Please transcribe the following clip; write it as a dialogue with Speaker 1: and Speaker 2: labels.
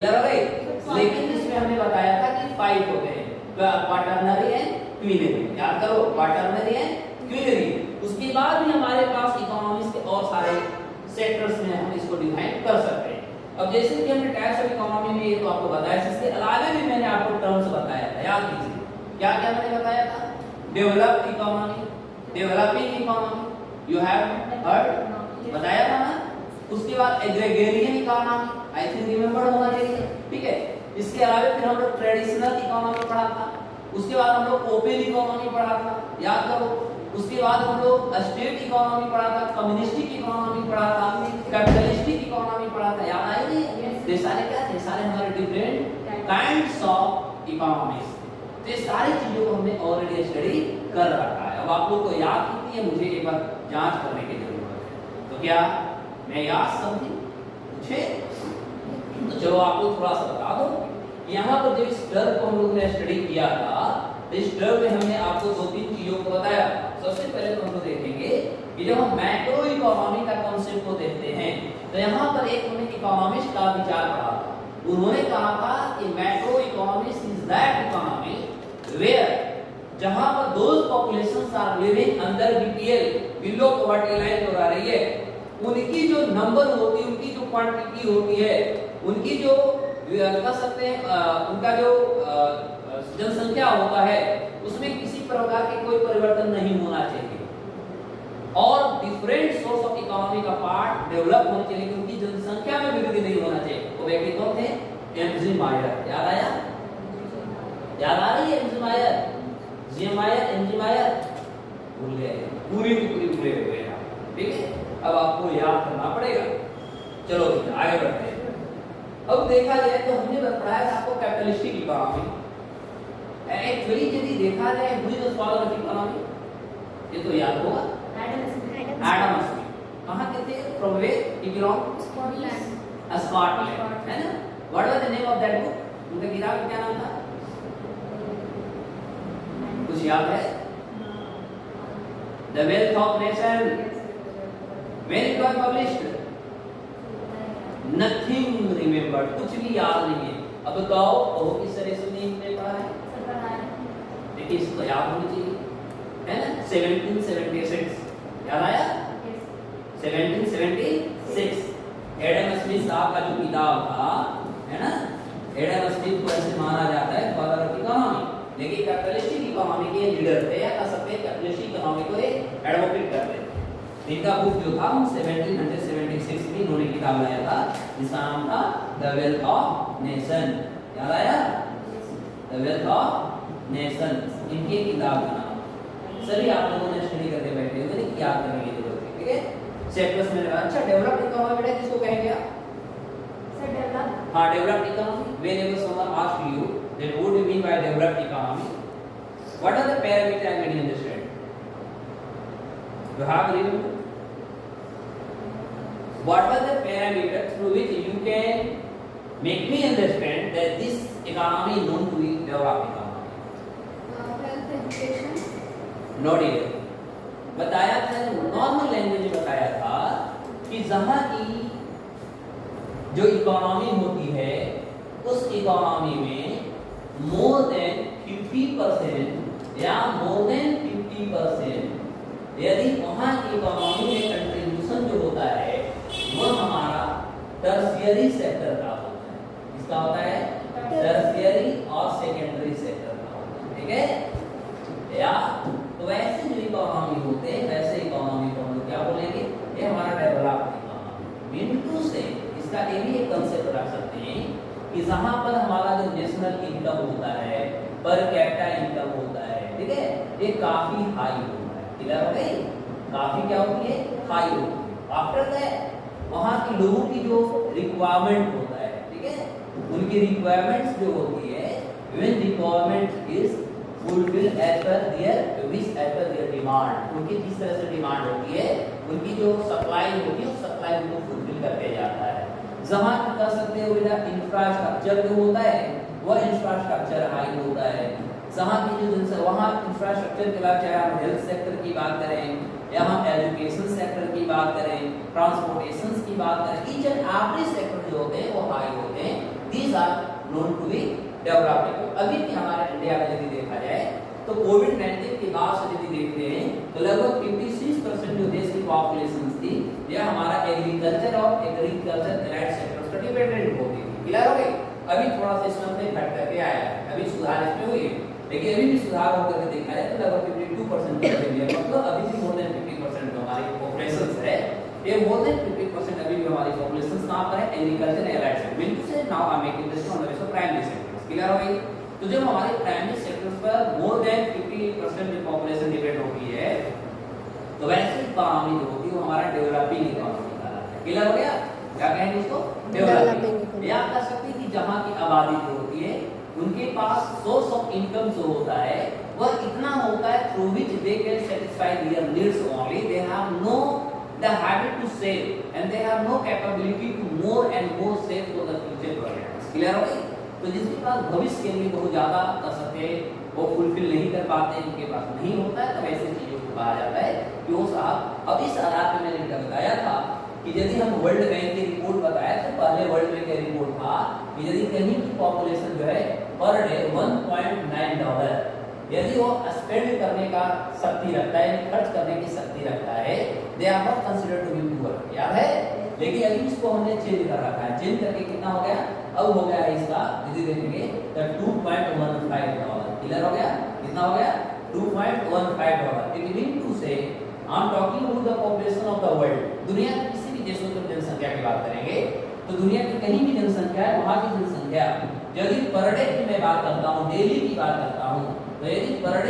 Speaker 1: लेकिन इसमें हमने बताया था कि 5 होते हैं, क्वाटरनरी एंड क्वीनरी। याद करो, क्वाटरनरी एंड क्वीनरी। उसके बाद भी हमारे पास इकोनॉमिक्स के और सारे सेक्टर्स में हम इसको डिवाइड कर सकते हैं। अब जैसे कि हमने टाइप्स ऑफ इकोनॉमी में ये तो आपको बताया, इसके अलावा भी मैंने आपको टर्म्स बताया था, याद कीजिए। क्या क्या मैंने बताया था? Developed economy, developing economy, you have heard, बताया था ना। उसके बाद agrarian economy, I think remember होना चाहिए, ठीक है। इसके अलावा फिर हम लोग ट्रेडिशनल इकोनॉमी पढ़ा था। उसके बाद हम लोग ओपन इकोनॉमी पढ़ा था, याद करो। उसके बाद हम लोग स्टेट इकोनॉमी पढ़ा था, कम्युनिस्टिक इकोनॉमी पढ़ा था, कैपिटलिस्टिक इकोनॉमी पढ़ा था, याद आई नहीं? ये सारे क्या थे? सारे हमारे डिफरेंट काइंड्स ऑफ इकोनॉमीज। तो ये सारी चीजों को हमने ऑलरेडी स्टडी कर रखा है। अब आप लोग को याद कितनी है, मुझे एक बार जांच करने की जरूरत है। तो क्या मैं याद समझी पूछे? तो चलो आपको थोड़ा सा बता दो। यहाँ पर जब इस टर्म को हम लोग ने स्टडी किया था, तो इस टर्म में हमने आपको 2-3 चीजों को बताया। सबसे पहले तो हम लोग देखेंगे कि जब हम मैक्रो इकोनॉमी का कॉन्सेप्ट को देखते हैं, तो यहाँ पर एक हमने इकोनॉमिस्ट का विचार पढ़ा था। उन्होंने कहा था कि macro economy is that economy where, जहां पर those populations are living under BPL, below poverty line जो आ रही है, उनकी जो नंबर होती है, उनकी जो क्वांटिटी होती है, उनकी जो कह सकते हैं उनका जो जनसंख्या होता है, उसमें किसी प्रकार के कोई परिवर्तन नहीं होना चाहिए। और डिफरेंट सोर्स ऑफ इकोनॉमी का पार्ट डेवलप होना चाहिए, उनकी जनसंख्या में वृद्धि नहीं होना चाहिए। वो व्यक्ति कौन थे? एमजी मायर। याद आया? याद आ रही है एमजी मायर? जी मायर, एमजी मायर भूल गए, पूरी की पूरी भूले हुए हैं, ठीक है। अब आपको याद करना पड़ेगा। चलो आगे बढ़ते हैं। अब देखा जाए तो हमने बताया था आपको कैपिटलिस्टिक इकोनॉमी। एक्चुअली यदि देखा जाए who is the father of economy, ये तो याद होगा, एडम स्मिथ। कहां के थे? From where he belong? Scotland, है ना। What was the name of that book? उनका किताब का क्या नाम था? कुछ याद है? The wealth of nation. When it was published? Nothing remembered, कुछ भी याद नहीं है। अब बताओ वो किस तरह से नहीं पढ़ा है? देखिए इसको याद होनी चाहिए, है ना। 1776 याद आया? 1776 एडम स्मिथ साहब का जो किताब था, है ना। एडम स्मिथ को ऐसे माना जाता है फादर ऑफ इकोनॉमी, लेकिन कैपिटलिस्टिक इकोनॉमी के लीडर थे, या कह सकते हैं कैपिटलिस्टिक इकोनॉमी को एडवोकेट करते थे। इनका बुक जो था 1776 में इन्होंने किताब लाया था, जिसका नाम था द वेल्थ ऑफ नेशन। याद आया? द वेल्थ ऑफ नेशन इनकी किताब का नाम। सभी आप लोगों ने स्टडी करके बैठे हुए हैं, क्या करने की जरूरत है, ठीक है। चैप्टर्स में लगा। अच्छा, डेवलप्ड इकोनॉमी बेटा किसको कहेंगे आप?
Speaker 2: Sir develop.
Speaker 1: हां, developed economy. Whenever someone ask you that what do you mean by developed economy, what are the parameter and meaning understand? You have remember? What are the parameters through which you can make me understand that this economy is known to be developed economy?
Speaker 2: Health, education.
Speaker 1: Not even. बताया था, normal language में बताया था कि जहां की जो economy होती है, उस इकोनॉमी में मोर देन 50% या मोर देन 50% यदि वहां की इकोनॉमी में कंट्रीब्यूशन जो होता है वो हमारा टर्शियरी सेक्टर का होता है। किसका होता है? टर्शियरी और सेकेंडरी सेक्टर का होता है, ठीक है। या तो वैसे जो इकोनॉमी होते हैं, वैसे इकोनॉमी को हम लोग क्या बोलेंगे? ये हमारा डेवलप्ड इकोनॉमी। मीन टू से इसका ये भी एक कंसेप्ट रख सकते हैं कि जहां पर हमारा जो नेशनल इनकम होता है, पर कैपिटा इनकम होता है, ठीक है, ये काफी हाई होता है। क्लियर हो गई? काफी क्या होती है? हाई होती है। आफ्टर दैट वहां के लोगों की जो रिक्वायरमेंट होता है, ठीक है, उनकी रिक्वायरमेंट्स जो होती है, when requirement is fulfil as per their wish, as per their demand, उनकी जिस तरह से डिमांड होती है, उनकी जो सप्लाई होती है, उस सप्लाई को फुलफिल करते जाता है। जहां कर सकते हो बेटा इंफ्रास्ट्रक्चर जो होता है, वह इंफ्रास्ट्रक्चर हाई होता है। जहाँ की जो वहाँ इंफ्रास्ट्रक्चर के बाद, चाहे हम हेल्थ सेक्टर की बात करें या हम एजुकेशन सेक्टर की बात करें, ट्रांसपोर्टेशन की बात करें, ईच एंड एवरी सेक्टर जो होते हैं वो हाई होते हैं। These are known to be developing. अभी भी हमारे इंडिया में यदि देखा जाए तो कोविड-19 के बाद से यदि देखते हैं तो लगभग 56% जो देश की पॉपुलेशन थी यह हमारा एग्रीकल्चर और एग्रीकल्चर एलाइड सेक्टर्स पर डिपेंडेंट होती थी। क्लियर हो गई? अभी थोड़ा सा इसमें हमने घट करके आया है, अभी सुधार इसमें हुई है, लेकिन अभी भी सुधार होकर के देखा जाए तो लगभग 52% मतलब अभी भी मोर देन 50% जो हमारी पॉपुलेशन है, ये मोर देन 50% अभी भी हमारी पॉपुलेशन कहां पर है? Agriculture allied sector. Mean to say now I am making this on the basis of primary sectors. Clear हो गई? तो जब हमारे प्राइमरी सेक्टर्स पर मोर देन 50% जो पॉपुलेशन डिपेंड होती है तो वैसे इकोनॉमी जो होती है वो हमारा डेवलपिंग इकोनॉमी कहलाता है। क्लियर हो गया? क्या कहेंगे इसको? डेवलपिंग। या कह सकते हैं कि जहां की आबादी जो होती है उनके पास सोर्स ऑफ इनकम जो होता है वह इतना होता है through which they can satisfy their needs only, they have no the habit to save and they have no capability to more and more save for the future projects. Clear हो गई? तो जिसके पास भविष्य के लिए बहुत ज्यादा कर सकते वो फुलफिल नहीं कर पाते, इनके पास नहीं होता है, तब ऐसे चीजों को कहा जाता है कि वो साहब। अब इस आधार पे मैंने बताया था कि यदि हम वर्ल्ड बैंक की रिपोर्ट बताया तो पहले वर्ल्ड बैंक की रिपोर्ट था कि यदि कहीं की पॉपुलेशन जो है पर डे $1.9 यदि वो स्पेंड करने का शक्ति रखता है, खर्च करने की शक्ति रखता है, they are not considered to be poor. याद है? लेकिन अभी इसको हमने चेंज कर रखा है, चेंज करके कितना हो गया? अब हो गया है इसका यदि देखेंगे तो $2.15। क्लियर हो गया? कितना हो गया? $2.15। इट मीन टू से I am talking about the population of the world. दुनिया के किसी भी देशों की जनसंख्या की बात करेंगे तो दुनिया की कहीं भी जनसंख्या है वहां की जनसंख्या यदि पर डे की मैं बात करता हूं, डेली की बात करता हूं, तो यदि पर